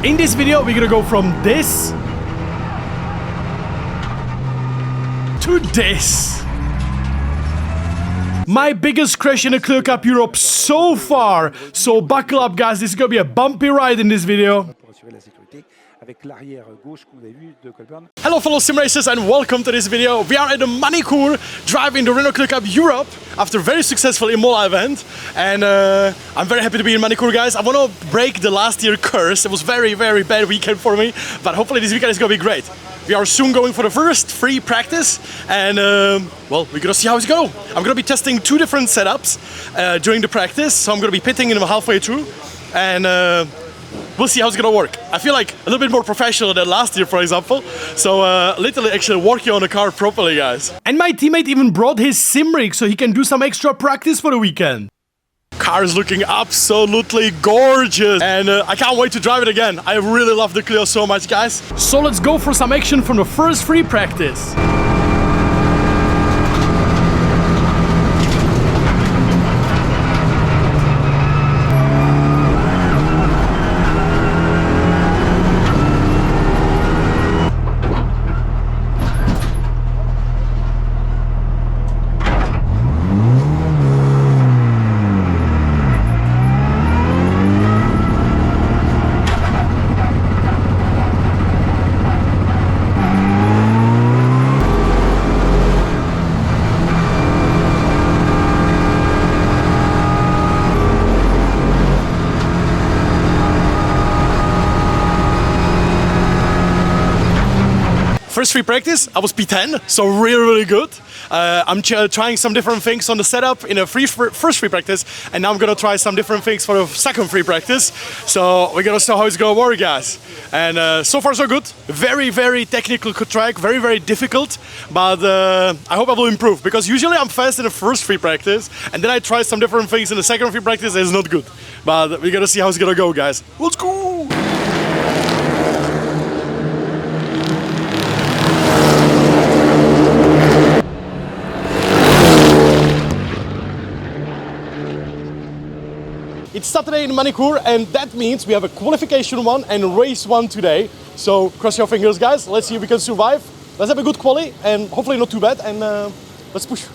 In this video, we're gonna go from this to this. My biggest crash in the Clio Cup Europe so far. So buckle up, guys. This is gonna be a bumpy ride in this video. Hello fellow sim racers and welcome to this video. We are at the Magny Cours driving the Clio Cup Europe after a very successful Imola event, and I'm very happy to be in Magny Cours, guys. I want to break the last year curse. It was very bad weekend for me, but hopefully this weekend is gonna be great. We are soon going for the first free practice, and well, we're gonna see how it's go. I'm gonna be testing two different setups during the practice, so I'm gonna be pitting in halfway through, and we'll see how it's gonna work. I feel like a little bit more professional than last year, for example. So literally actually working on the car properly, guys. And my teammate even brought his sim rig so he can do some extra practice for the weekend. Car is looking absolutely gorgeous, and I can't wait to drive it again. I really love the Clio so much, guys. So let's go for some action from the first free practice. First free practice, I was P10, so really good. I'm trying some different things on the setup in a first free practice, and now I'm gonna try some different things for the second free practice. So we're gonna see how it's gonna work, guys. And so far so good. Very technical track, very difficult, but I hope I will improve, because usually I'm fast in the first free practice, and then I try some different things in the second free practice, and it's not good. But we're gonna see how it's gonna go, guys. Let's go! It's Saturday in Magny Cours, and that means we have a qualification one and race one today. So cross your fingers, guys. Let's see if we can survive. Let's have a good quali, and hopefully not too bad, and let's push.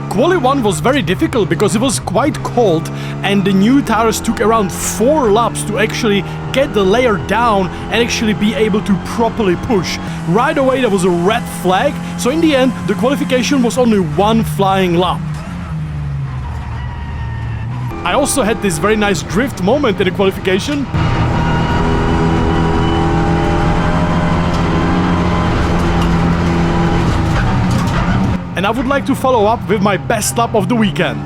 Quali 1 was very difficult because it was quite cold, and the new tires took around 4 laps to actually get the layer down and actually be able to properly push. Right away there was a red flag, so in the end the qualification was only 1 flying lap. I also had this very nice drift moment in the qualification. And I would like to follow up with my best lap of the weekend.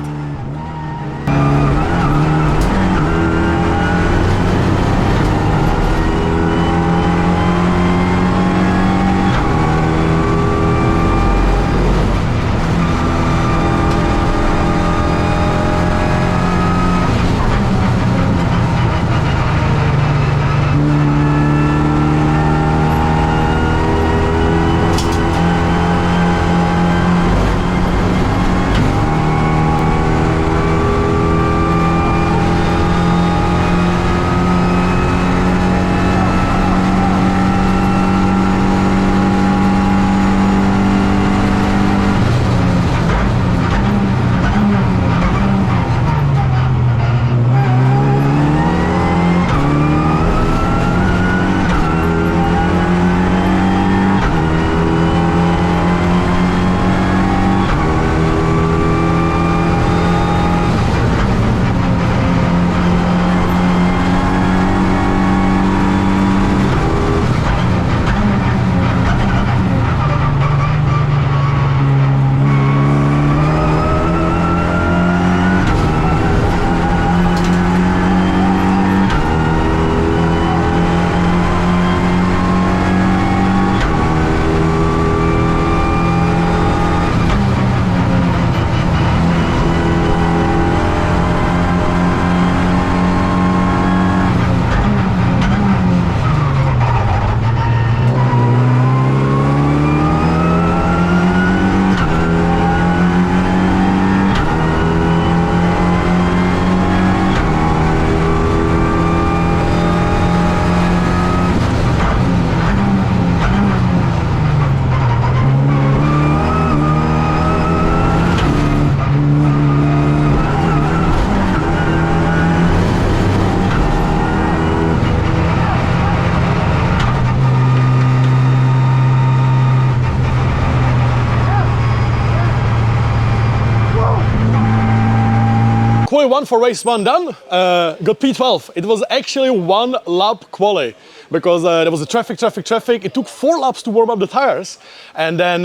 Quali 1 for race 1 done, got P12. It was actually 1 lap quali because there was a traffic. It took 4 laps to warm up the tires, and then,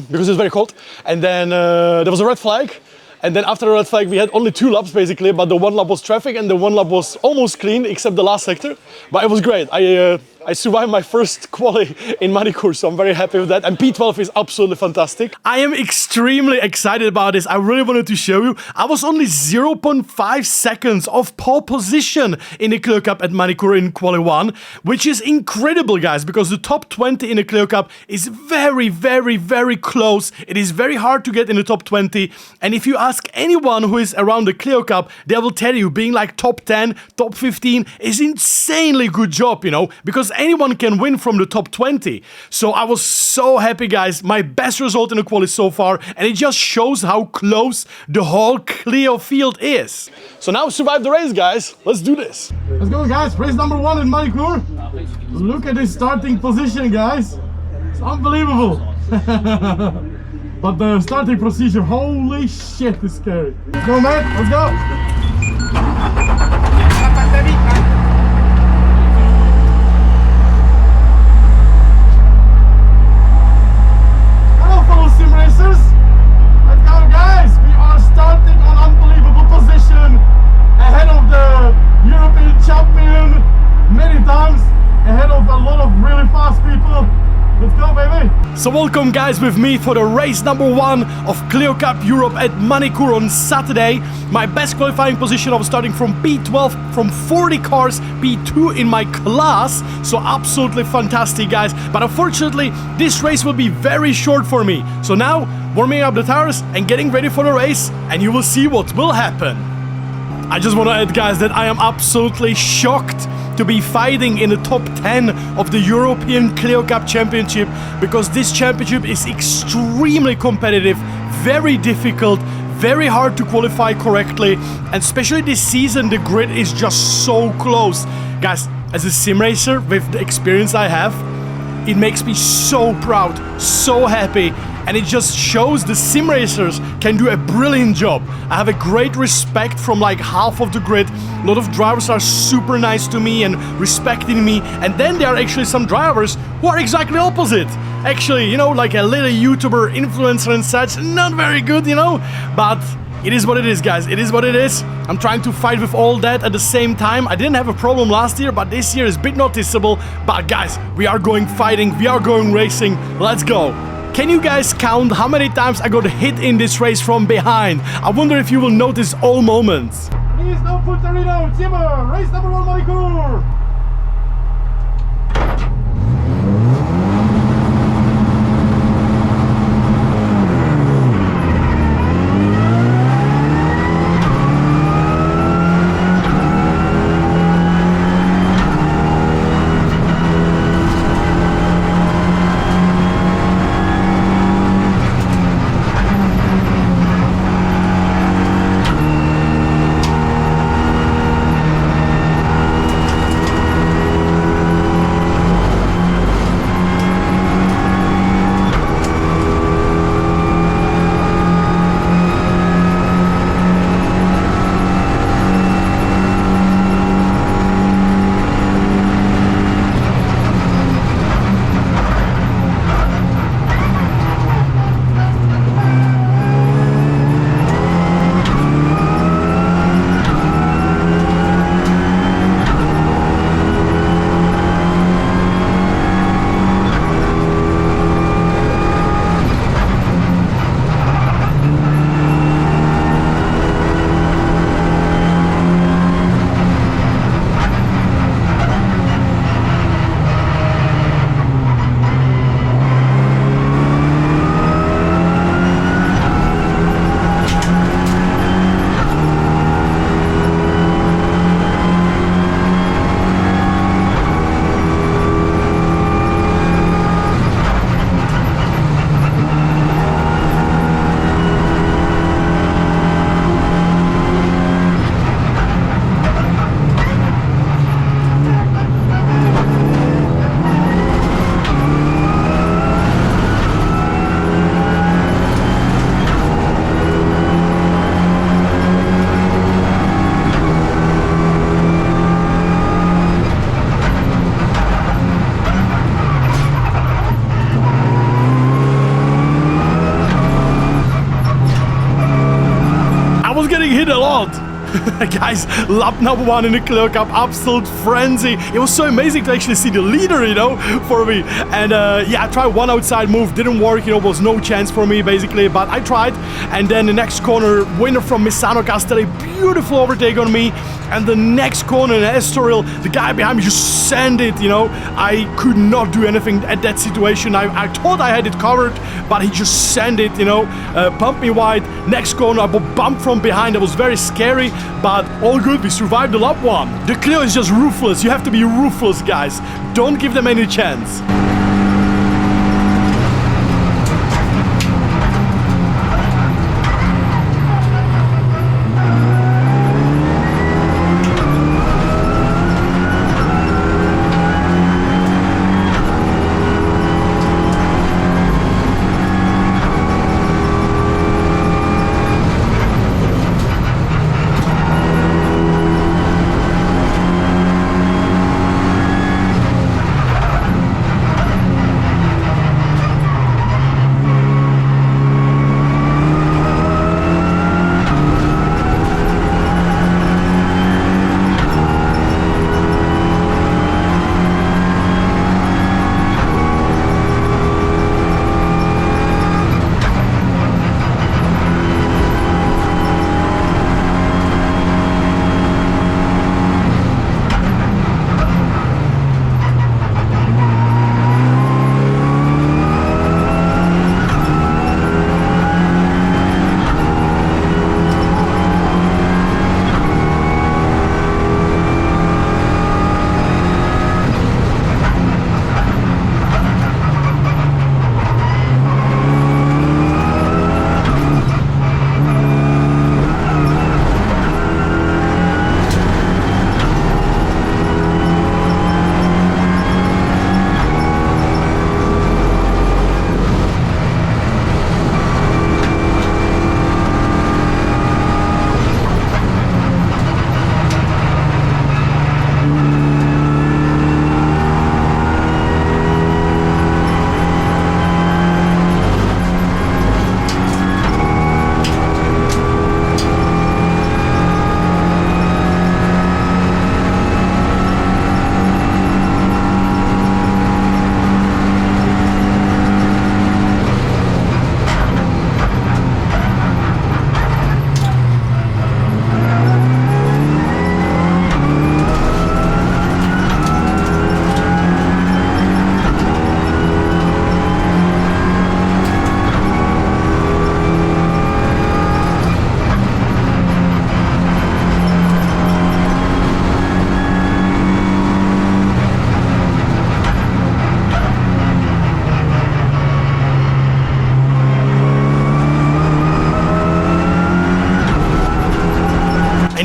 because it was very cold, and then there was a red flag. And then after the red flag, we had only 2 laps basically, but the 1 lap was traffic and the 1 lap was almost clean except the last sector. But it was great. I survived my first quali in Magny Cours, so I'm very happy with that. And P12 is absolutely fantastic. I am extremely excited about this. I really wanted to show you. I was only 0.5 seconds off pole position in the Clio Cup at Magny Cours in Quali 1, which is incredible, guys, because the top 20 in the Clio Cup is very, very, very close. It is very hard to get in the top 20. And if you ask anyone who is around the Clio Cup, they will tell you being like top 10, top 15 is insanely good job, you know, because anyone can win from the top 20. So I was so happy, guys. My best result in the quali so far, and it just shows how close the whole Clio field is. So now survive the race, guys. Let's do this. Let's go, guys. Race number 1 in Magny Cours. Look at this starting position, guys. It's unbelievable. But the starting procedure, holy shit, is scary. Let's go, man. Let's go. So welcome, guys, with me for the race number 1 of Clio Cup Europe at Magny Cours on Saturday. My best qualifying position, I was starting from P12 from 40 cars, P2 in my class, so absolutely fantastic, guys. But unfortunately, this race will be very short for me. So now, warming up the tires and getting ready for the race, and you will see what will happen. I just want to add, guys, that I am absolutely shocked to be fighting in the top 10 of the European Clio Cup Championship, because this championship is extremely competitive, very difficult, very hard to qualify correctly, and especially this season the grid is just so close. Guys, as a sim racer with the experience I have, it makes me so proud, so happy, and it just shows the sim racers can do a brilliant job. I have a great respect from like half of the grid. A lot of drivers are super nice to me and respecting me, and then there are actually some drivers who are exactly opposite. Actually, you know, like a little YouTuber, influencer and such, not very good, you know, but it is what it is, guys. It is what it is. I'm trying to fight with all that at the same time. I didn't have a problem last year, but this year is a bit noticeable. But guys, we are going fighting, we are going racing. Let's go. Can you guys count how many times I got hit in this race from behind? I wonder if you will notice all moments. Please don't put the Reno, Timmer, race number 1 Magny Cours. god! Guys, lap number 1 in the Clio Cup, absolute frenzy. It was so amazing to actually see the leader, you know, for me. And yeah, I tried one outside move, didn't work, you know, was no chance for me basically, but I tried. And then the next corner, winner from Misano Castelli, beautiful overtake on me. And the next corner in Estoril, the guy behind me just sent it, you know. I could not do anything at that situation. I thought I had it covered, but he just sent it, you know, pumped me wide. Next corner, I got bumped from behind. That was very scary, but all good. We survived the lap 1. The Clio is just ruthless. You have to be ruthless, guys. Don't give them any chance.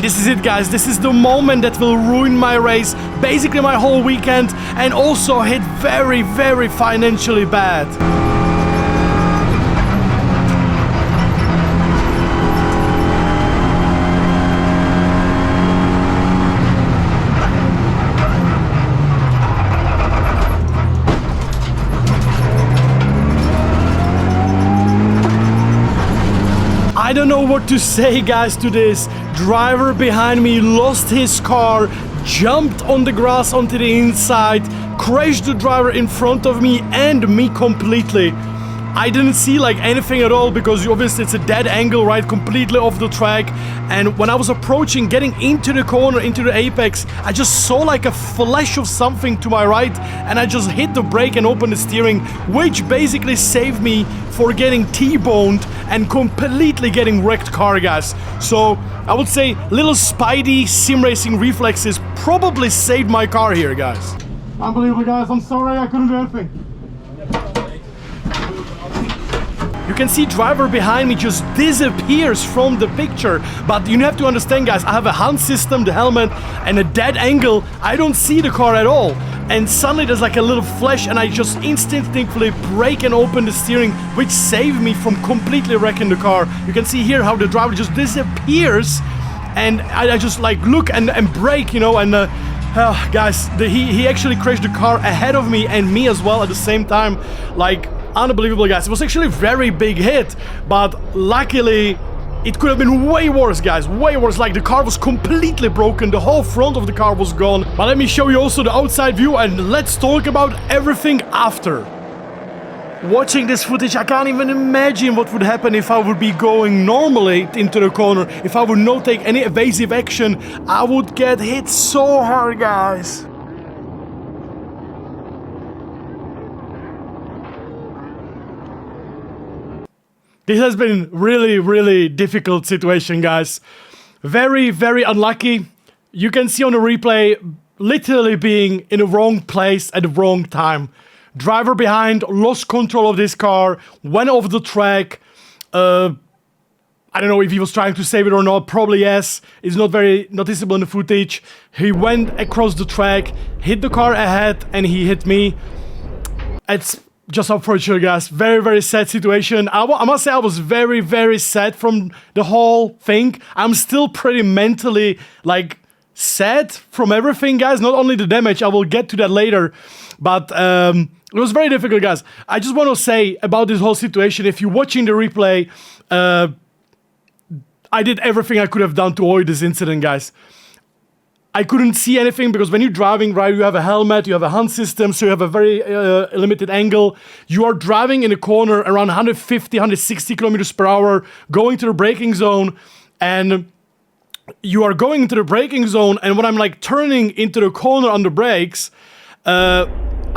This is it, guys. This is the moment that will ruin my race, basically my whole weekend, and also hit very, very financially bad. I don't know what to say, guys, to this. Driver behind me lost his car, jumped on the grass onto the inside, crashed the driver in front of me and me completely. I didn't see like anything at all because obviously it's a dead angle, right, completely off the track. And when I was approaching, getting into the corner, into the apex, I just saw like a flash of something to my right, and I just hit the brake and opened the steering, which basically saved me for getting T-boned and completely getting wrecked car, guys. So I would say little Spidey sim racing reflexes probably saved my car here, guys. Unbelievable, guys. I'm sorry I couldn't do anything. You can see driver behind me just disappears from the picture, but you have to understand, guys, I have a hand system, the helmet, and a dead angle. I don't see the car at all, and suddenly there's like a little flash, and I just instinctively brake and open the steering, which saved me from completely wrecking the car. You can see here how the driver just disappears, and I just like look and brake, you know, and guys, he actually crashed the car ahead of me and me as well at the same time. Like, unbelievable, guys. It was actually a very big hit, but luckily it could have been way worse, guys, way worse. Like, the car was completely broken, the whole front of the car was gone. But let me show you also the outside view, and let's talk about everything after. Watching this footage, I can't even imagine what would happen if I would be going normally into the corner. If I would not take any evasive action, I would get hit so hard, guys. This has been really difficult situation, guys. Very unlucky. You can see on the replay, literally being in the wrong place at the wrong time. Driver behind, lost control of this car, went off the track. I don't know if he was trying to save it or not, probably yes. It's not very noticeable in the footage. He went across the track, hit the car ahead, and he hit me. It's just unfortunate, guys. Very sad situation. I must say I was very sad from the whole thing. I'm still pretty mentally, like, sad from everything, guys. Not only the damage, I will get to that later. But it was very difficult, guys. I just want to say about this whole situation, if you're watching the replay, I did everything I could have done to avoid this incident, guys. I couldn't see anything because when you're driving, right, you have a helmet, you have a hand system, so you have a very limited angle. You are driving in a corner around 150, 160 kilometers per hour, going to the braking zone, and you are going into the braking zone, and when I'm like turning into the corner on the brakes,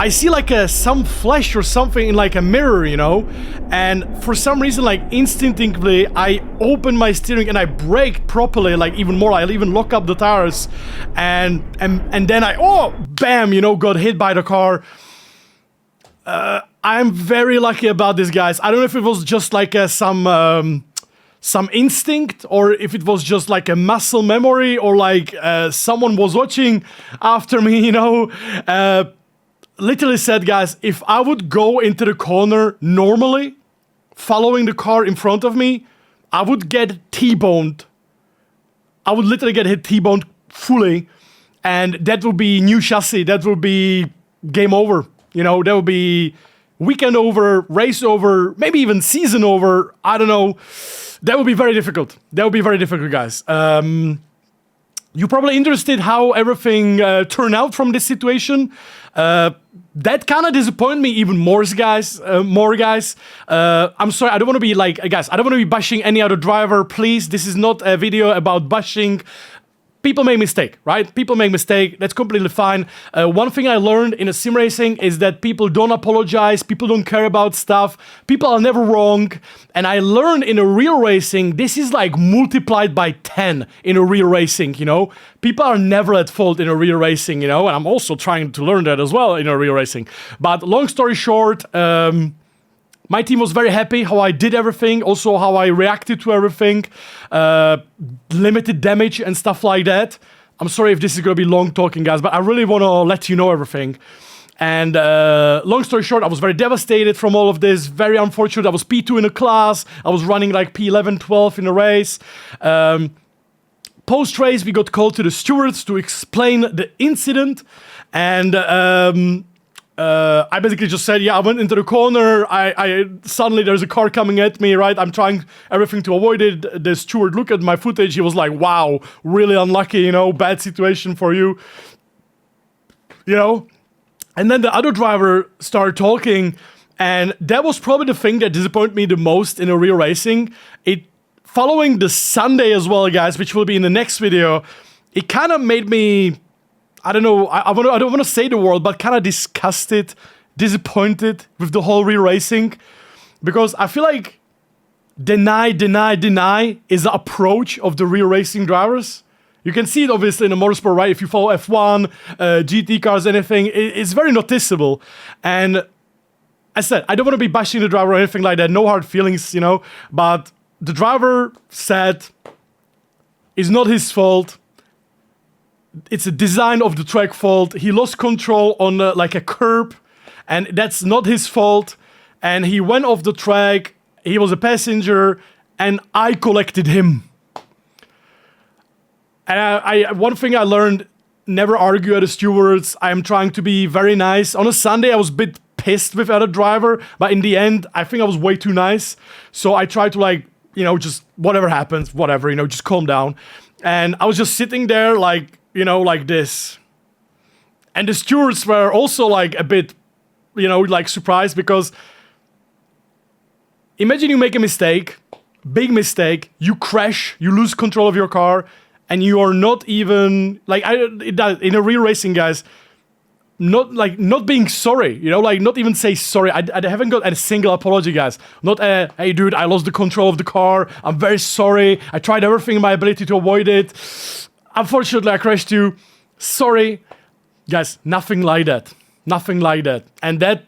I see like some flash or something in like a mirror, you know, and for some reason, like instinctively, I open my steering and I brake properly, like even more. I'll even lock up the tires, and then I bam, you know, got hit by the car. I'm very lucky about this, guys. I don't know if it was just like some instinct, or if it was just like a muscle memory, or like someone was watching after me, you know. Literally said, guys, if I would go into the corner normally, following the car in front of me, I would get T-boned. I would literally get hit T-boned fully, and that would be new chassis. That would be game over. You know, that would be weekend over, race over, maybe even season over. I don't know. That would be very difficult. That would be very difficult, guys. You're probably interested how everything turned out from this situation. That kind of disappointed me even more, guys. I'm sorry, I don't want to be like, guys, I don't want to be bashing any other driver. Please, this is not a video about bashing. People make mistake, right? People make mistake. That's completely fine. One thing I learned in a sim racing is that people don't apologize. People don't care about stuff. People are never wrong. And I learned in a real racing, this is like multiplied by 10 in a real racing, you know? People are never at fault in a real racing, you know? And I'm also trying to learn that as well in a real racing. But long story short, my team was very happy how I did everything, also how I reacted to everything, limited damage and stuff like that. I'm sorry if this is going to be long talking, guys, but I really want to let you know everything. And long story short, I was very devastated from all of this, very unfortunate. I was P2 in a class, I was running like P11, 12 in a race. Post-race, we got called to the stewards to explain the incident, and I basically just said, yeah, I went into the corner, I suddenly there's a car coming at me, right? I'm trying everything to avoid it. The steward looked at my footage, he was like, wow, really unlucky, you know, bad situation for you. You know? And then the other driver started talking, and that was probably the thing that disappointed me the most in a real racing. Following the Sunday as well, guys, which will be in the next video, it kind of made me, I don't know, I don't want to say the word, but kind of disgusted, disappointed with the whole real racing, because I feel like deny is the approach of the real racing drivers. You can see it obviously in the motorsport, right? If you follow F1, GT cars, anything, it's very noticeable. And I said, I don't want to be bashing the driver or anything like that, no hard feelings, you know, but the driver said it's not his fault. It's a design of the track fault. He lost control on like a curb, and that's not his fault. And he went off the track. He was a passenger, and I collected him. And one thing I learned: never argue at the stewards. I'm trying to be very nice. On a Sunday, I was a bit pissed with other driver, but in the end, I think I was way too nice. So I tried to like you know, just whatever happens, whatever, you know, just calm down. And I was just sitting there like, you know, like this. And the stewards were also like a bit, you know, like surprised, because imagine you make a mistake, big mistake, you crash, you lose control of your car, and you are not even, like, in a real racing, guys, not being sorry, you know, like not even say sorry. I haven't got a single apology, guys. Not a, hey dude, I lost the control of the car, I'm very sorry, I tried everything in my ability to avoid it. Unfortunately, I crashed you. Sorry. Guys, nothing like that. Nothing like that. And that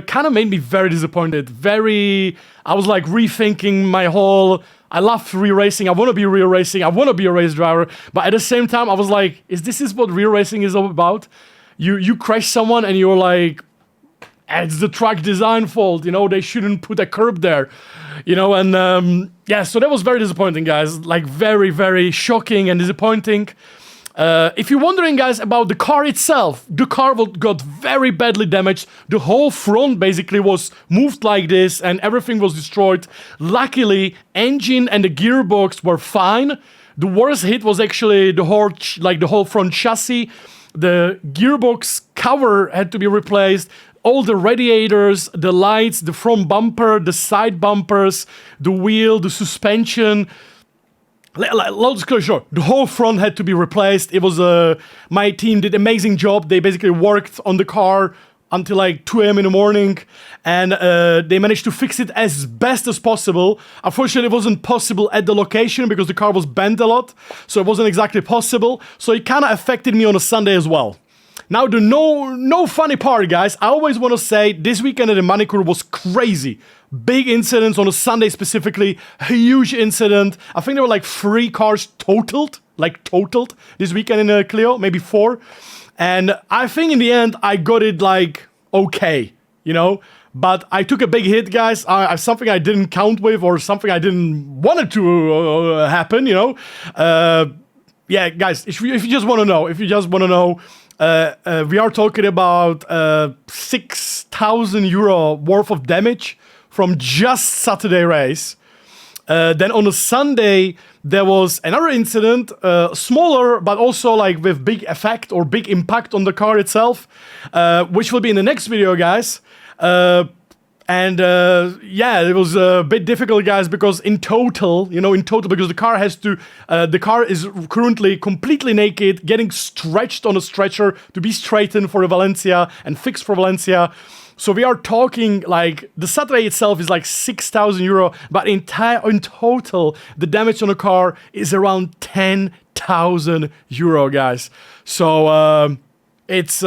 kind of made me very disappointed. I was like rethinking my whole, I love real racing, I want to be real racing, I want to be a race driver. But at the same time, I was like, this is what real racing is all about? You crash someone and you're like, it's the track design fault, you know, they shouldn't put a curb there, you know. And yeah, so that was very disappointing, guys. Like very, very shocking and disappointing. If you're wondering, guys, about the car itself, the car got very badly damaged. The whole front basically was moved like this and everything was destroyed. Luckily, engine and the gearbox were fine. The worst hit was actually the whole front chassis. The gearbox cover had to be replaced. All the radiators, the lights, the front bumper, the side bumpers, the wheel, the suspension. Long story short, the whole front had to be replaced. It was my team did an amazing job. They basically worked on the car until like 2 a.m. in the morning, and they managed to fix it as best as possible. Unfortunately, it wasn't possible at the location because the car was bent a lot, so it wasn't exactly possible. So it kind of affected me on a Sunday as well. Now, the no funny part, guys, I always want to say this weekend at the Magny Cours was crazy. Big incidents on a Sunday specifically, huge incident. I think there were like 3 cars totaled this weekend in a Clio, maybe 4. And I think in the end, I got it like okay, you know. But I took a big hit, guys. Something I didn't count with, or something I didn't want it to happen, you know. Yeah, guys, if you just want to know, we are talking about 6,000 euro worth of damage from just Saturday race. Then on a Sunday, there was another incident, smaller, but also like with big effect or big impact on the car itself, which will be in the next video, guys. Yeah, it was a bit difficult, guys, because in total, because the car is currently completely naked, getting stretched on a stretcher to be straightened for Valencia and fixed for Valencia. So we are talking like the Saturday itself is like 6,000 euro, but in total, the damage on the car is around 10,000 euro, guys. So it's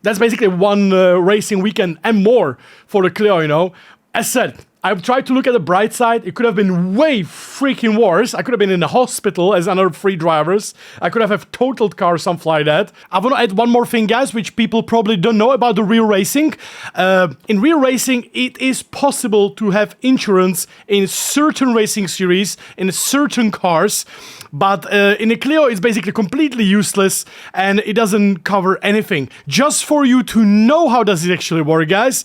that's basically one racing weekend and more for the Clio, you know. As said, I've tried to look at the bright side. It could have been way freaking worse. I could have been in the hospital as another 3 drivers. I could have totaled car, something like that. I want to add one more thing, guys, which people probably don't know about the real racing. In real racing, it is possible to have insurance in certain racing series, in certain cars. But in a Clio, it's basically completely useless and it doesn't cover anything. Just for you to know how does it actually work, guys.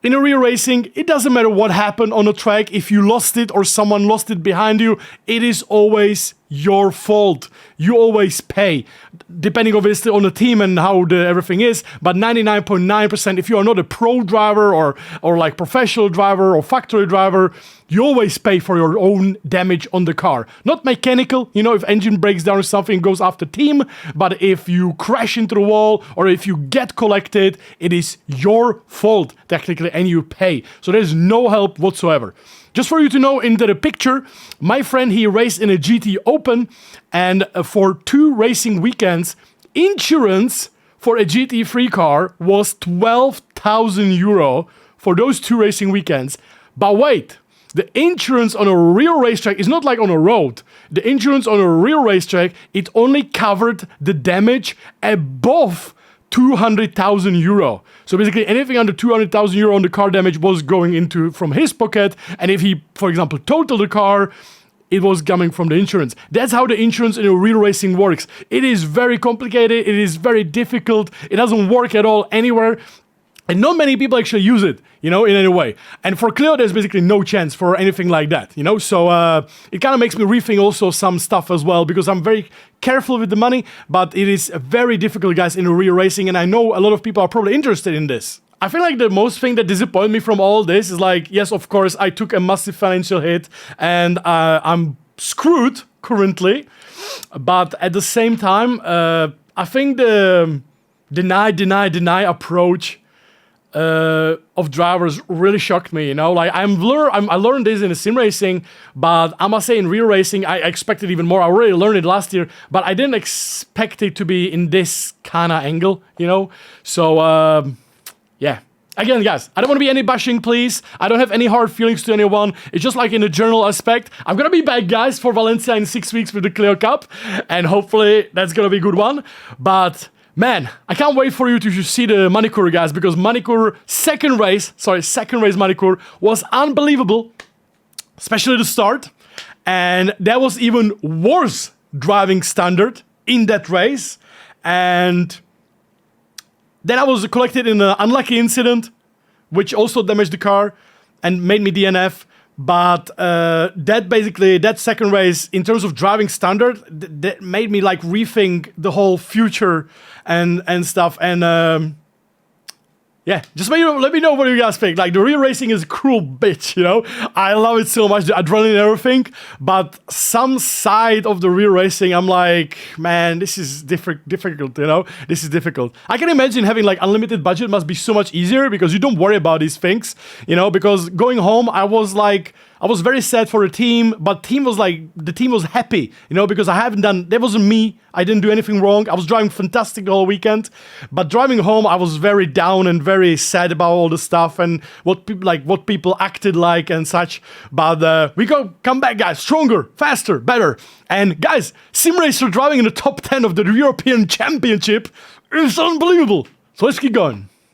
In a real racing, it doesn't matter what happened on the track. If you lost it or someone lost it behind you, it is always your fault. You always pay, depending obviously on the team and how everything is. But 99.9%, if you are not a pro driver or like professional driver or factory driver, you always pay for your own damage on the car. Not mechanical, you know, if engine breaks down or something, goes after team. But if you crash into the wall or if you get collected, it is your fault technically and you pay. So there's no help whatsoever. Just for you to know, into the picture, my friend, he raced in a GT Open, and for 2 racing weekends, insurance for a GT3 car was 12,000 euro for those 2 racing weekends. But wait, the insurance on a real racetrack is not like on a road. The insurance on a real racetrack, it only covered the damage above 200,000 euro. So basically anything under 200,000 euro on the car damage was going into from his pocket. And if he, for example, totaled the car, it was coming from the insurance. That's how the insurance in a real racing works. It is very complicated. It is very difficult. It doesn't work at all anywhere. And not many people actually use it, you know, in any way. And for Clio, there's basically no chance for anything like that, you know. So it kind of makes me rethink also some stuff as well, because I'm very careful with the money, but it is very difficult, guys, in real racing. And I know a lot of people are probably interested in this. I feel like the most thing that disappointed me from all this is like, yes, of course, I took a massive financial hit and I'm screwed currently. But at the same time, I think the deny approach of drivers really shocked me, you know. Like I learned this in the sim racing, but I must say in real racing I expected even more. I already learned it last year, but I didn't expect it to be in this kind of angle, you know. So yeah. Again, guys, I don't want to be any bashing, please. I don't have any hard feelings to anyone. It's just like in the general aspect. I'm gonna be back, guys, for Valencia in 6 weeks with the Clio Cup, and hopefully that's gonna be a good one. But man, I can't wait for you to see the Magny Cours, guys, because Magny Cours second race Magny Cours was unbelievable, especially the start. And that was even worse driving standard in that race. And then I was collected in an unlucky incident, which also damaged the car and made me DNF. But that second race, in terms of driving standard, that made me like rethink the whole future and stuff. And yeah, just let me know what you guys think. Like, the real racing is a cruel bitch, you know? I love it so much, the adrenaline and everything. But some side of the real racing, I'm like, man, this is difficult, you know? This is difficult. I can imagine having like unlimited budget must be so much easier because you don't worry about these things, you know? Because going home, I was very sad for the team, but the team was happy, you know, because that wasn't me. I didn't do anything wrong. I was driving fantastic the whole weekend, but driving home, I was very down and very sad about all the stuff and what people acted like and such. But we come back, guys, stronger, faster, better. And guys, sim racer driving in the top 10 of the European Championship is unbelievable. So let's keep going.